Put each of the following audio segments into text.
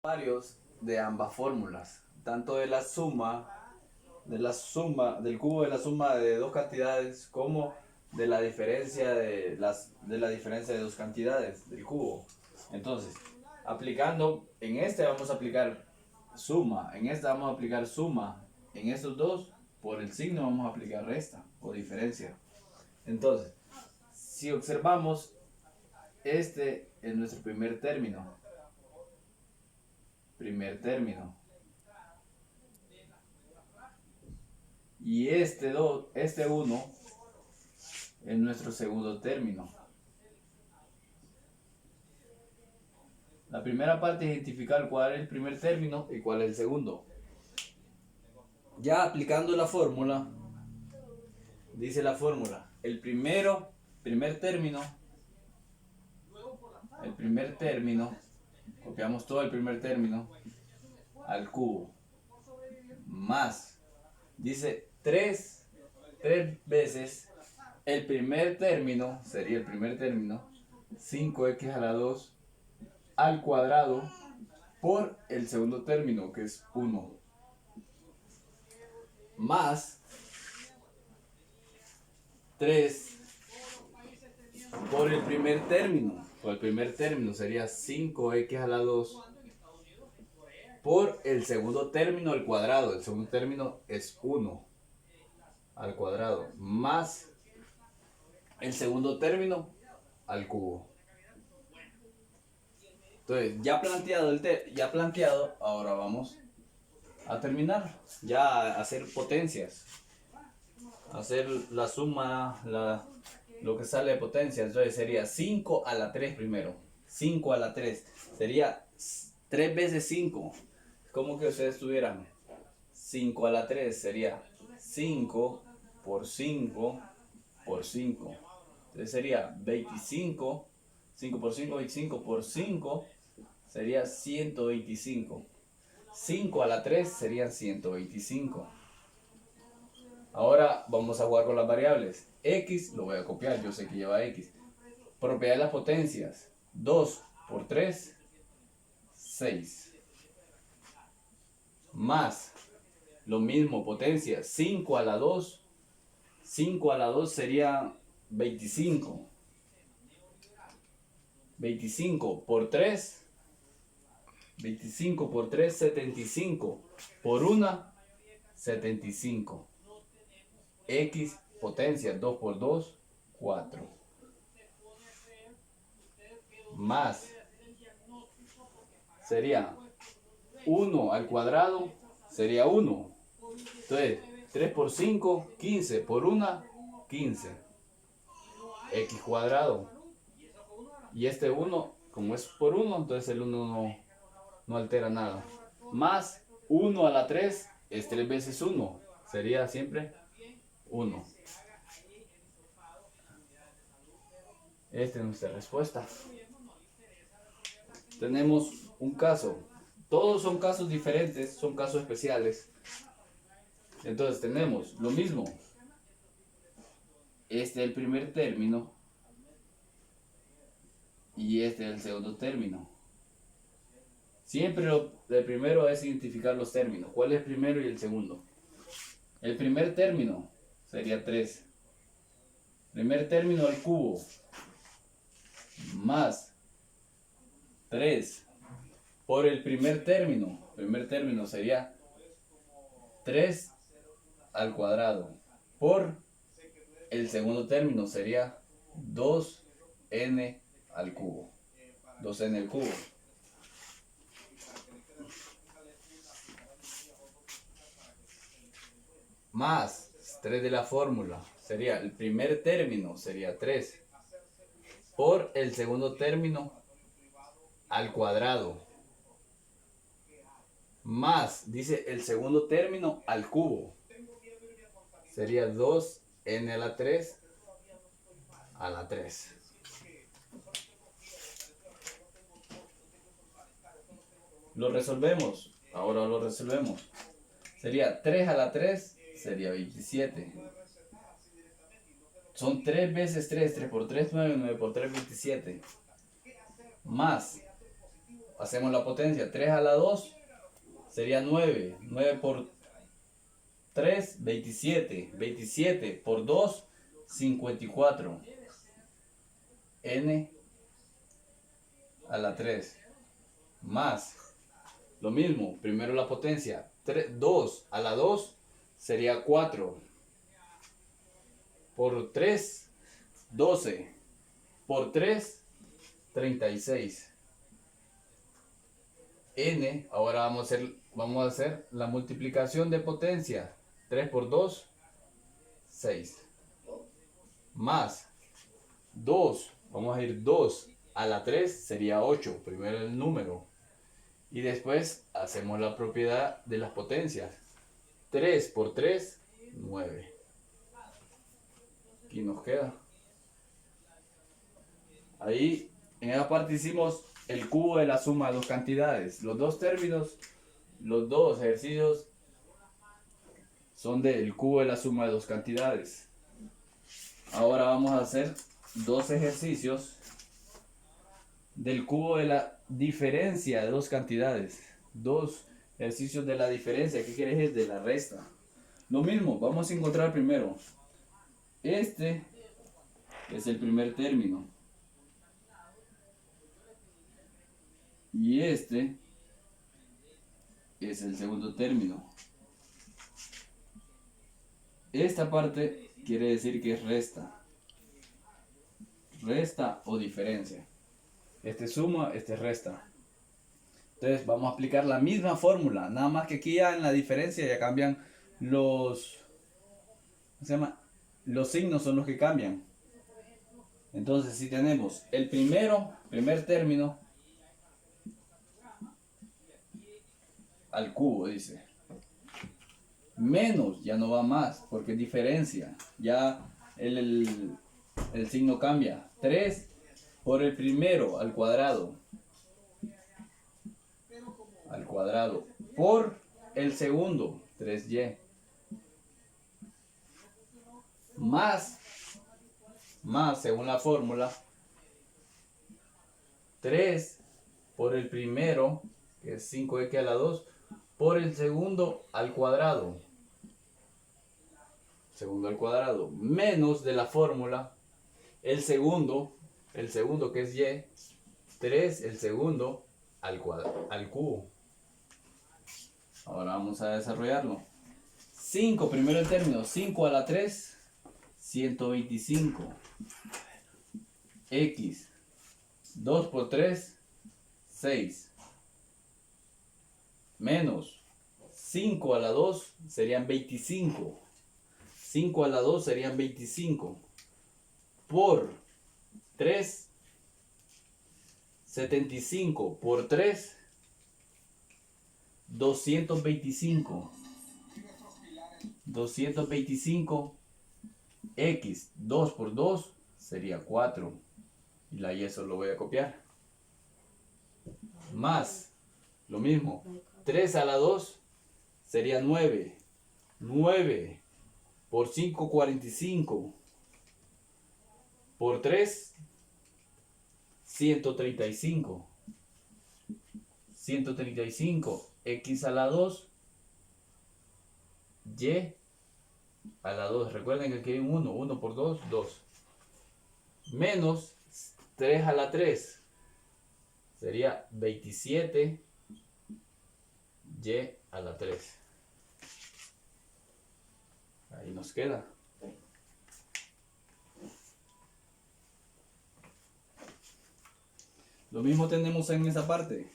Varios de ambas fórmulas, tanto de la suma del cubo de la suma de dos cantidades como de la diferencia de la diferencia de dos cantidades del cubo. Entonces, aplicando en este vamos a aplicar suma, en esta vamos a aplicar suma, en estos dos por el signo vamos a aplicar resta o diferencia. Entonces, si observamos, este es nuestro primer término. Y este 1 es nuestro segundo término. La primera parte es identificar cuál es el primer término y cuál es el segundo. Ya aplicando la fórmula, dice la fórmula, el primer término, copiamos todo el primer término al cubo, más, dice 3 veces el primer término, sería el primer término, 5x a la 2 al cuadrado por el segundo término, que es 1, más 3 por el primer término. Por el primer término sería 5x a la 2 por el segundo término al cuadrado. El segundo término es 1 al cuadrado, más el segundo término al cubo. Entonces, ya planteado, ahora vamos a terminar, ya a hacer potencias, hacer la suma, lo que sale de potencia. Entonces sería 5 a la 3 primero, 5 a la 3, sería 3 veces 5, como que ustedes tuvieran 5 a la 3, sería 5 por 5 por 5, entonces sería 25, 5 por 5, 25 por 5, sería 125. 5 a la 3 serían 125. Ahora vamos a jugar con las variables. X lo voy a copiar, yo sé que lleva X. Propiedad de las potencias. 2 por 3, 6. Más, lo mismo, potencia. 5 a la 2. 5 a la 2 sería 25. 25 por 3. 25 por 3, 75. Por 1, 75. X potencia, 2 por 2, 4. Más, sería 1 al cuadrado, sería 1. Entonces, 3 por 5, 15. Por 1, 15. X cuadrado. Y este 1, como es por 1, entonces el 1 no altera nada. Más 1 a la 3 es 3 veces 1. Sería siempre 1. Esta es nuestra respuesta. Tenemos un caso. Todos son casos diferentes, son casos especiales. Entonces tenemos lo mismo. Este es el primer término y este es el segundo término. Siempre el primero es identificar los términos. ¿Cuál es el primero y el segundo? El primer término sería 3. Primer término al cubo. Más 3 por el primer término. Primer término sería 3 al cuadrado. Por el segundo término sería 2n al cubo. 2n al cubo. Más 3 de la fórmula, sería el primer término, sería 3, por el segundo término al cuadrado, más, dice el segundo término al cubo, sería 2n a la 3 a la 3. Lo resolvemos, ahora lo resolvemos. Sería 3 a la 3, sería 27. Son 3 veces 3, 3 por 3, 9, 9 por 3, 27. Más hacemos la potencia. 3 a la 2 sería 9. 9 por 3, 27. 27 por 2, 54. N a la 3. Más. Lo mismo. Primero la potencia. 2 a la 2 sería 4. Por 3, 12. Por 3, 36. N, ahora vamos a hacer la multiplicación de potencia. 3 por 2, 6. Más 2, vamos a ir 2 a la 3, sería 8. Primero el número. Y después hacemos la propiedad de las potencias. 3 por 3, 9. Aquí nos queda. Ahí, en esa parte hicimos el cubo de la suma de dos cantidades. Los dos términos, los dos ejercicios son del cubo de la suma de dos cantidades. Ahora vamos a hacer dos ejercicios del cubo de la diferencia de dos cantidades. Dos ejercicios de la diferencia. ¿Qué quiere decir? De la resta. Lo mismo, vamos a encontrar primero. Este es el primer término. Y este es el segundo término. Esta parte quiere decir que es resta. Resta o diferencia. Este suma, este resta. Entonces vamos a aplicar la misma fórmula. Nada más que aquí ya en la diferencia ya cambian los... ¿Cómo se llama? Los signos son los que cambian. Entonces si tenemos el primer término al cubo, dice. Menos, ya no va más, porque es diferencia. Ya el signo cambia. 3 por el primero al cuadrado. Al cuadrado. Por el segundo, 3y. Más, según la fórmula, 3 por el primero, que es 5x a la 2, por el segundo al cuadrado. Segundo al cuadrado. Menos de la fórmula, el segundo que es y, 3 el segundo al cubo. Ahora vamos a desarrollarlo. 5, primero el término, 5 a la 3, 125. X, 2 por 3, 6. Menos 5 a la 2 serían 25. 5 a la 2 serían 25. Por 3, 75. Por 3, 225. 225. X, 2 por 2 sería 4. Y la y eso lo voy a copiar. Más, lo mismo. 3 a la 2 sería 9. 9 por 5, 45. Por 3, 135. 135. X a la 2. Y a la 2. Recuerden que aquí hay un 1. 1 por 2, 2. Menos 3 a la 3. Sería 27. Y a la 3. Ahí nos queda. Lo mismo tenemos en esa parte.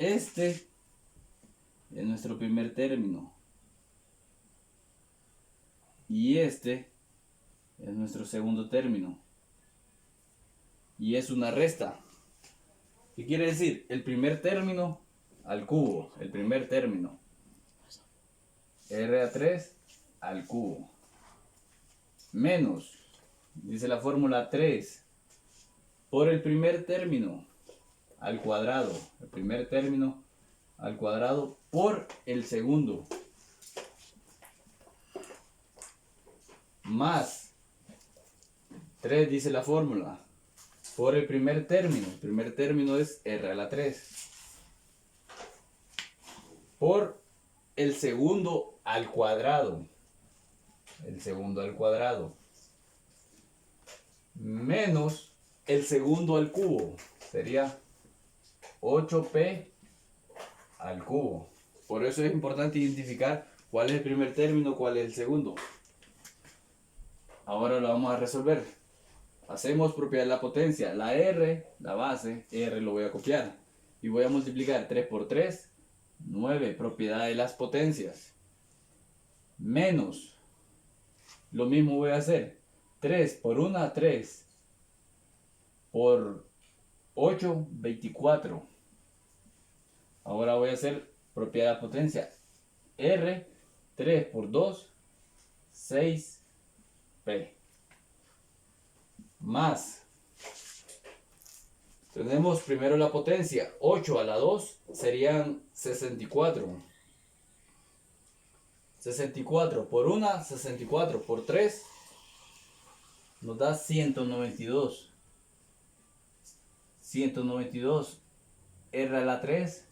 Este es nuestro primer término. Y este es nuestro segundo término. Y es una resta. ¿Qué quiere decir? El primer término al cubo. El primer término. R a 3 al cubo. Menos, dice la fórmula, 3 por el primer término al cuadrado. El primer término al cuadrado por el segundo. Más 3, dice la fórmula. por el primer término. El primer término es R a la 3. Por el segundo al cuadrado. El segundo al cuadrado. Menos el segundo al cubo. Sería 8p al cubo. Por eso es importante identificar cuál es el primer término, cuál es el segundo. Ahora lo vamos a resolver. Hacemos propiedad de la potencia. La R, la base, R lo voy a copiar. Y voy a multiplicar 3 por 3, 9, propiedad de las potencias. Menos, lo mismo voy a hacer. 3 por 1, 3. Por 8, 24. Ahora voy a hacer propiedad de la potencia. R, 3 por 2, 6p. Más. Tenemos primero la potencia. 8 a la 2 serían 64. 64 por 1, 64 por 3 nos da 192. 192 R a la 3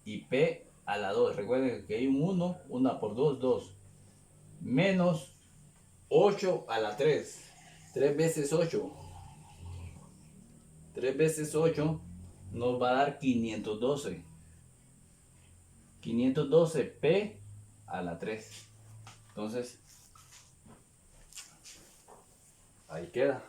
y P a la 2. Recuerden que hay un 1, 1 por 2, 2. Menos 8 a la 3. 3 veces 8. 3 veces 8 nos va a dar 512. 512 P a la 3. Entonces, ahí queda.